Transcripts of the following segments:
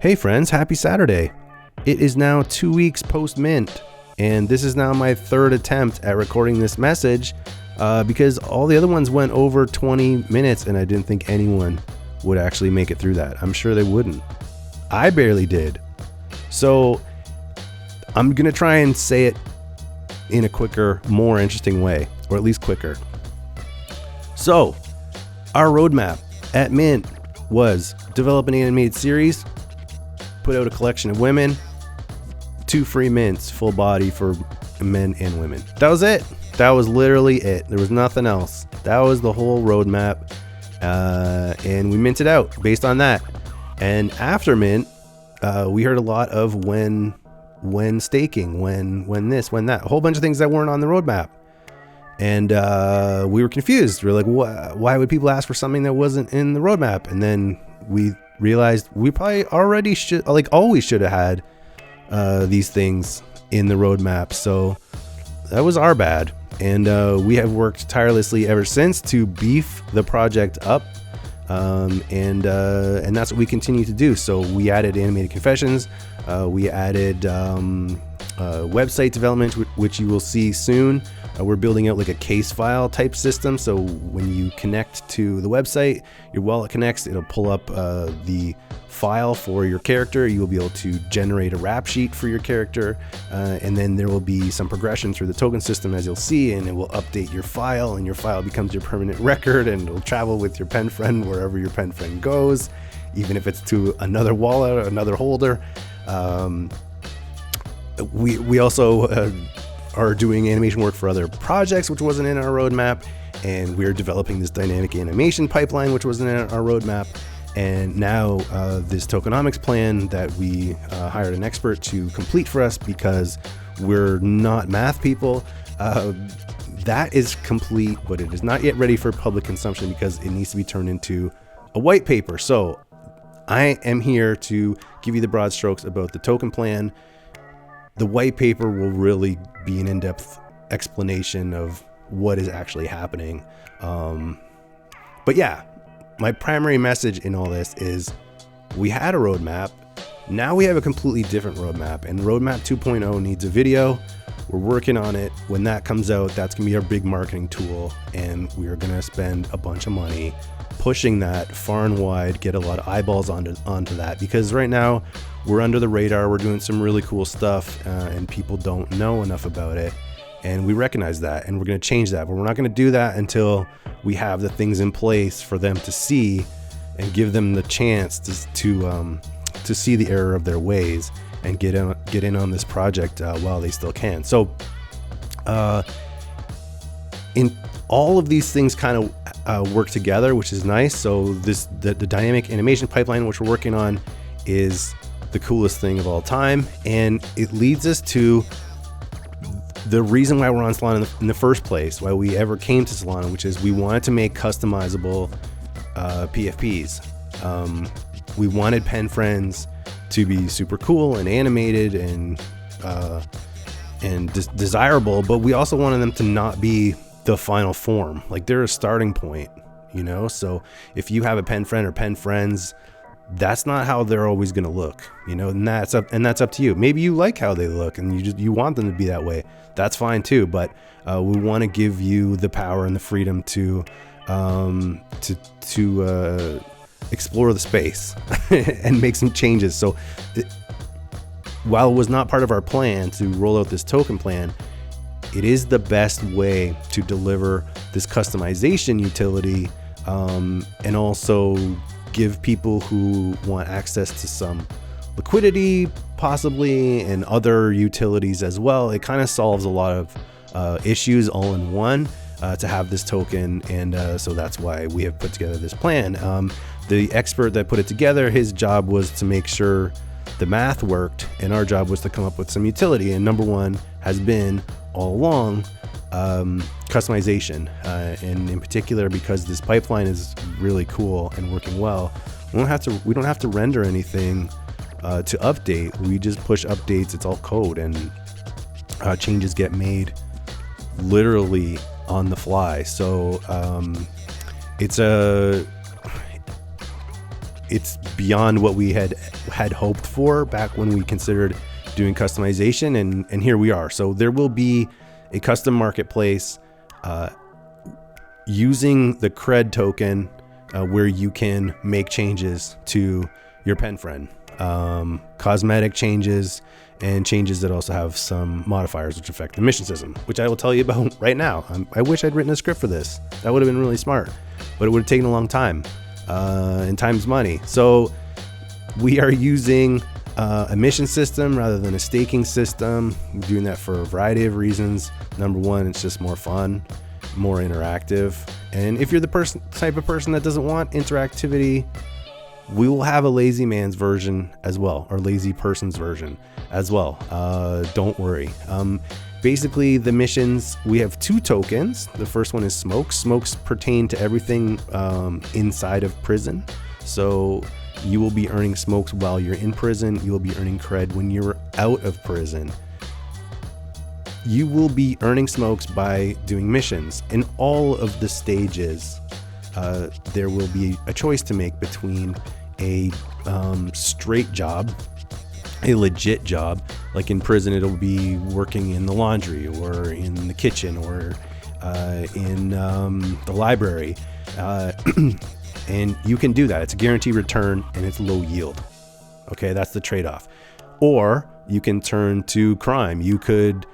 Hey friends, happy Saturday. It is now 2 weeks post-mint, and this is now my third attempt at recording this message because all the other ones went over 20 minutes and I didn't think anyone would actually make it through that. I'm sure they wouldn't. I barely did. So I'm going to try and say it in a quicker, more interesting way, or at least quicker. So our roadmap at Mint was develop an animated series, put out a collection of women, 2 free mints, full body for men and women. That was it. That was literally it. There was nothing else. That was the whole roadmap. And we minted out based on that. And after mint, we heard a lot of when staking, when this, when that, a whole bunch of things that weren't on the roadmap. And we were confused. We were like, why would people ask for something that wasn't in the roadmap? And then we realized we probably already always should have had these things in the roadmap. So that was our bad. And we have worked tirelessly ever since to beef the project up. And that's what we continue to do. So we added animated confessions. We added website development, which you will see soon. We're building out like a case file type system. So when you connect to the website, your wallet connects, it'll pull up the file for your character. You will be able to generate a rap sheet for your character. And then there will be some progression through the token system, as you'll see, and it will update your file, and your file becomes your permanent record, and it'll travel with your pen friend wherever your pen friend goes, even if it's to another wallet or another holder. We also are doing animation work for other projects, which wasn't in our roadmap, and we're developing this dynamic animation pipeline, which wasn't in our roadmap. And now this tokenomics plan that we hired an expert to complete for us because we're not math people, that is complete, but it is not yet ready for public consumption because it needs to be turned into a white paper. So I am here to give you the broad strokes about the token plan. The white paper will really be an in-depth explanation of what is actually happening. But yeah, my primary message in all this is we had a roadmap. Now we have a completely different roadmap, and roadmap 2.0 needs a video. We're working on it. When that comes out, that's going to be our big marketing tool, and we are going to spend a bunch of money pushing that far and wide, get a lot of eyeballs onto that, because right now we're under the radar. We're doing some really cool stuff, and people don't know enough about it, and we recognize that, and we're going to change that. But we're not going to do that until we have the things in place for them to see and give them the chance to see the error of their ways and get in on this project while they still can. So in all of these things kind of work together, which is nice. So the dynamic animation pipeline, which we're working on, is the coolest thing of all time, and it leads us to the reason why we're on Solana in the first place, why we ever came to Solana, which is we wanted to make customizable PFPs. We wanted pen friends to be super cool and animated and desirable, but we also wanted them to not be the final form. Like, they're a starting point, you know? So if you have a pen friend or pen friends, that's not how they're always going to look, you know, and that's up to you. Maybe you like how they look and you want them to be that way. That's fine too. But we want to give you the power and the freedom to explore the space and make some changes. So while it was not part of our plan to roll out this token plan, it is the best way to deliver this customization utility, and also give people who want access to some liquidity possibly and other utilities as well. It kind of solves a lot of issues all in one to have this token, and so that's why we have put together this plan. The expert that put it together, his job was to make sure the math worked, and our job was to come up with some utility. And number one has been all along customization, and in particular, because this pipeline is really cool and working well, we don't have to render anything to update. We just push updates. It's all code, and changes get made literally on the fly. So it's it's beyond what we had hoped for back when we considered doing customization, and here we are. So there will be a custom marketplace using the cred token where you can make changes to your pen friend, cosmetic changes, and changes that also have some modifiers which affect the mission system, which I will tell you about right now. I wish I'd written a script for this. That would have been really smart, but it would have taken a long time, and time's money. So we are using a mission system rather than a staking system. I'm doing that for a variety of reasons. Number one, it's just more fun, more interactive. And if you're the type of person that doesn't want interactivity, we will have a lazy man's version as well, or lazy person's version as well. Don't worry. Basically, the missions, we have 2 tokens. The first one is smokes. Smokes pertain to everything inside of prison. So you will be earning smokes while you're in prison. You will be earning cred when you're out of prison. You will be earning smokes by doing missions. In all of the stages, there will be a choice to make between a straight job, a legit job. Like in prison, it'll be working in the laundry or in the kitchen or in the library. And you can do that. It's a guaranteed return and it's low yield. Okay, that's the trade-off. Or you can turn to crime. You could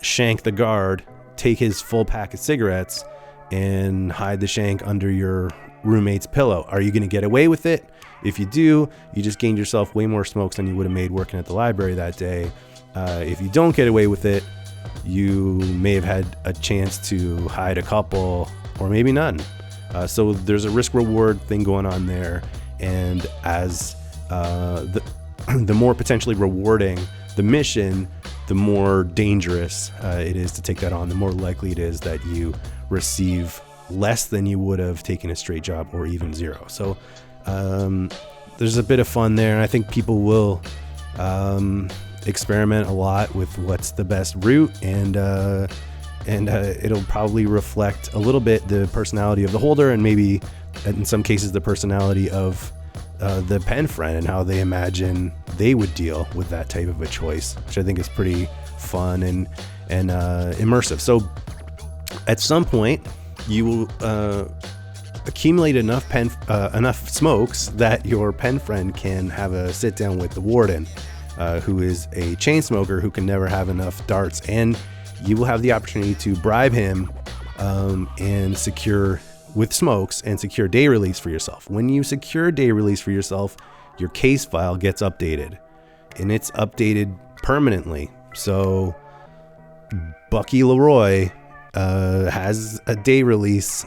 shank the guard, take his full pack of cigarettes, and hide the shank under your roommate's pillow. Are you going to get away with it? If you do, you just gained yourself way more smokes than you would have made working at the library that day. If you don't get away with it, you may have had a chance to hide a couple or maybe none. So there's a risk reward thing going on there. And as the more potentially rewarding the mission, the more dangerous it is to take that on. The more likely it is that you receive less than you would have taken a straight job or even zero. So there's a bit of fun there, and I think people will experiment a lot with what's the best route, and it'll probably reflect a little bit the personality of the holder, and maybe in some cases the personality of the pen friend and how they imagine they would deal with that type of a choice, which I think is pretty fun and immersive. So at some point you will accumulate enough smokes that your pen friend can have a sit down with the warden, who is a chain smoker who can never have enough darts, and you will have the opportunity to bribe him and secure with smokes and secure day release for yourself. When you secure day release for yourself, your case file gets updated, and it's updated permanently. So Bucky Leroy has a day release.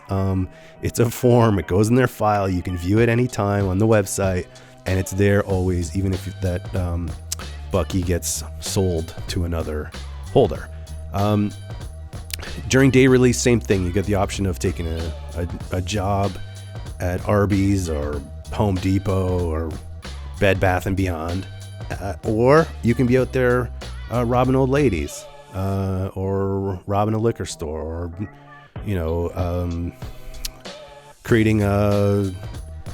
It's a form. It goes in their file. You can view it anytime on the website, and it's there always, even if that Bucky gets sold to another holder. During day release, same thing. You get the option of taking a job at Arby's or Home Depot or Bed Bath & Beyond, or you can be out there robbing old ladies, or robbing a liquor store, or creating a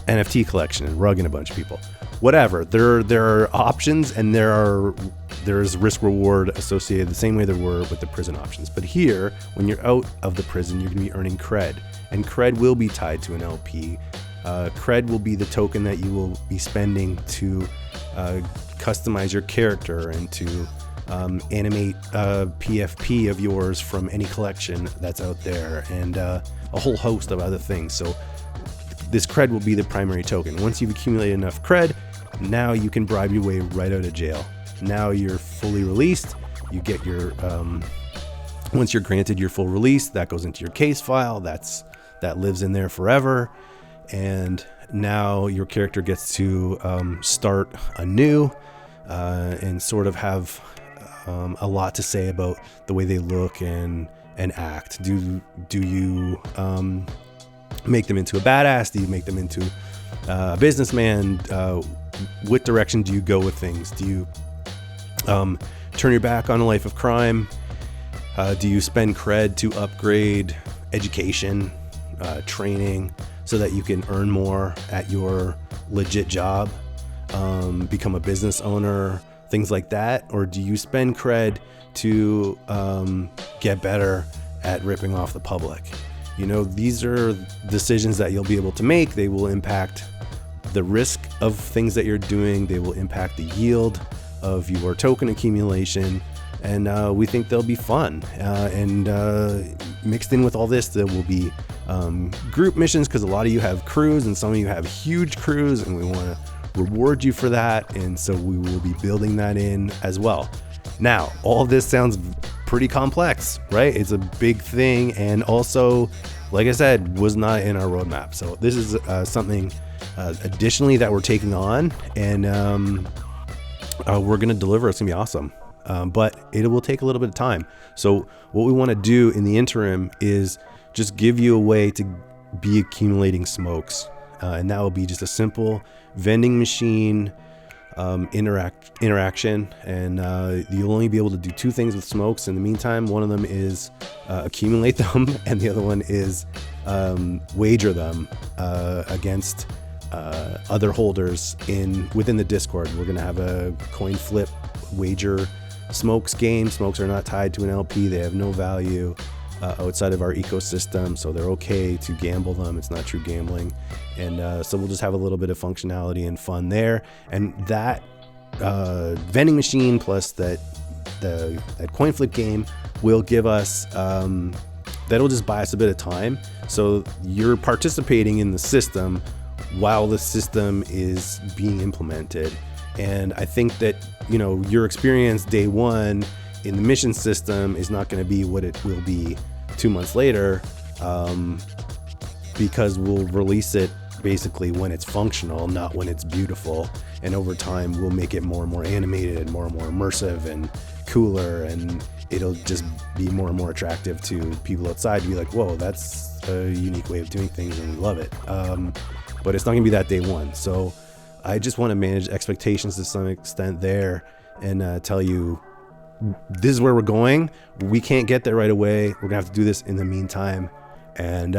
NFT collection and rugging a bunch of people. Whatever. There are options, and there's risk reward associated the same way there were with the prison options. But here, when you're out of the prison, you're going to be earning cred, and cred will be tied to an LP. Cred will be the token that you will be spending to customize your character and to animate a PFP of yours from any collection that's out there, and a whole host of other things. So this cred will be the primary token. Once you've accumulated enough cred, now you can bribe your way right out of jail. Now you're fully released. You get your once you're granted your full release, that goes into your case file. That lives in there forever. And now your character gets to start anew and sort of have a lot to say about the way they look and act. Do you make them into a badass? Do you make them into a businessman? What direction do you go with things? Do you turn your back on a life of crime? Do you spend cred to upgrade education, training? so that you can earn more at your legit job, become a business owner, things like that? Or do you spend cred to get better at ripping off the public? These are decisions that you'll be able to make. They will impact the risk of things that you're doing. They will impact the yield of your token accumulation. And we think they'll be fun. And mixed in with all this, there will be group missions, because a lot of you have crews and some of you have huge crews, and we want to reward you for that. And so we will be building that in as well. Now, all this sounds pretty complex, right? It's a big thing. And also, like I said, was not in our roadmap. So this is something additionally that we're taking on, and we're going to deliver. It's going to be awesome. But it will take a little bit of time. So what we want to do in the interim is just give you a way to be accumulating smokes. And that will be just a simple vending machine interaction. And you'll only be able to do two things with smokes in the meantime. One of them is accumulate them, and the other one is wager them against other holders within the Discord. We're going to have a coin flip wager smokes game. Smokes are not tied to an LP. They have no value outside of our ecosystem, so they're okay to gamble them. It's not true gambling. And so we'll just have a little bit of functionality and fun there. And that vending machine plus that coin flip game will give us that'll just buy us a bit of time. So you're participating in the system while the system is being implemented. And I think that, your experience day one in the mission system is not going to be what it will be 2 months later, because we'll release it basically when it's functional, not when it's beautiful. And over time, we'll make it more and more animated and more immersive and cooler. And it'll just be more and more attractive to people outside to be like, whoa, that's a unique way of doing things, and we love it. But it's not going to be that day one. So I just want to manage expectations to some extent there and tell you this is where we're going. We can't get there right away. We're going to have to do this in the meantime. And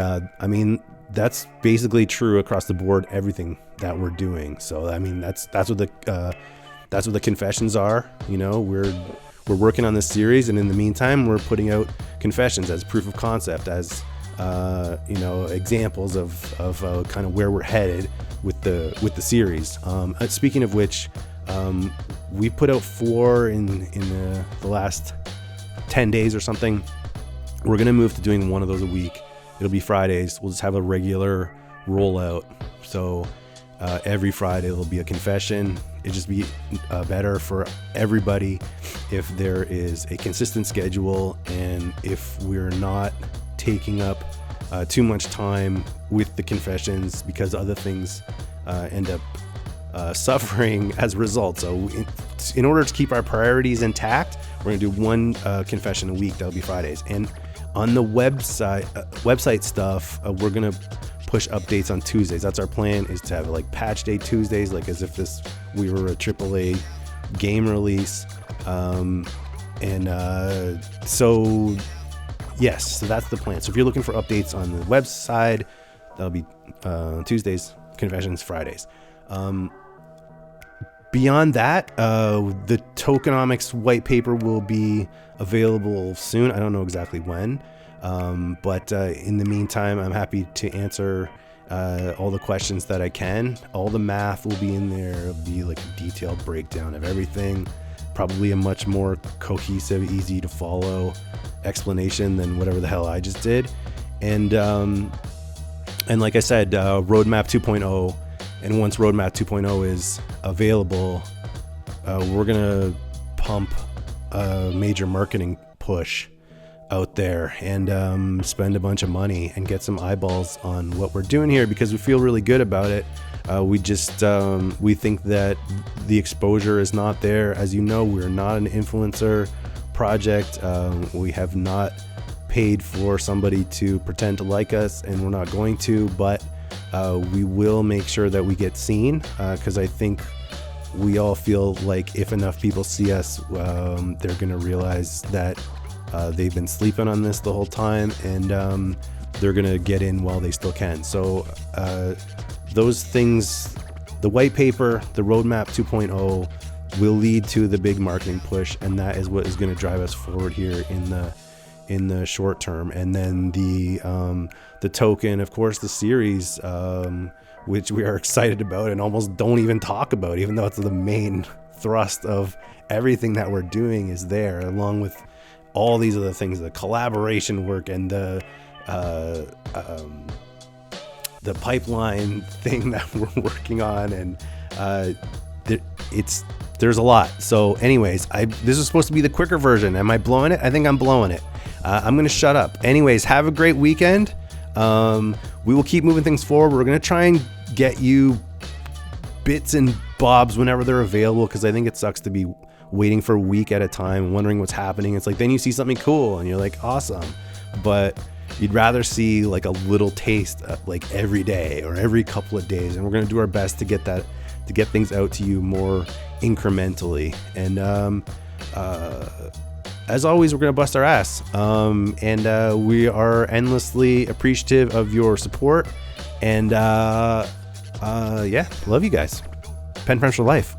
that's basically true across the board, everything that we're doing. So that's what the confessions are. We're working on this series, and in the meantime, we're putting out confessions as proof of concept, as examples of kind of where we're headed with the series. Speaking of which, we put out 4 in the last 10 days or something. We're going to move to doing one of those a week. It'll be Fridays. We'll just have a regular rollout. So every Friday there'll be a confession. It'd just be better for everybody if there is a consistent schedule, and if we're not taking up too much time with the confessions because other things end up suffering as a result. So in order to keep our priorities intact, we're going to do one confession a week. That'll be Fridays. And on the website stuff, we're going to push updates on Tuesdays. That's our plan, is to have like patch day Tuesdays, like as if we were a AAA game release. So yes, so that's the plan. So if you're looking for updates on the website, that'll be Tuesdays, confessions Fridays. Beyond that, the Tokenomics white paper will be available soon. I don't know exactly when, but in the meantime, I'm happy to answer all the questions that I can. All the math will be in there. It'll be like a detailed breakdown of everything. Probably a much more cohesive, easy to follow explanation than whatever the hell I just did. And like I said, Roadmap 2.0. And once Roadmap 2.0 is available, we're going to pump a major marketing push out there and spend a bunch of money and get some eyeballs on what we're doing here, because we feel really good about it. We think that the exposure is not there. As you know, we're not an influencer project. We have not paid for somebody to pretend to like us, and we're not going to, but we will make sure that we get seen, because I think we all feel like if enough people see us, they're going to realize that they've been sleeping on this the whole time, and they're going to get in while they still can. So those things, the white paper, the roadmap 2.0 will lead to the big marketing push, and that is what is going to drive us forward here in the short term. And then the token, of course, the series, which we are excited about and almost don't even talk about, even though it's the main thrust of everything that we're doing is there, along with all these other things, the collaboration work and the pipeline thing that we're working on, and there's a lot. So anyways, this is supposed to be the quicker version. Am I blowing it? I think I'm blowing it. I'm gonna shut up. Anyways, have a great weekend. We will keep moving things forward. We're gonna try and get you bits and bobs whenever they're available, because I think it sucks to be waiting for a week at a time, wondering what's happening. It's like then you see something cool and you're like, awesome, but you'd rather see like a little taste like every day or every couple of days. And we're going to do our best to get things out to you more incrementally. And as always, we're going to bust our ass. And we are endlessly appreciative of your support. And yeah, love you guys. Pen French for life.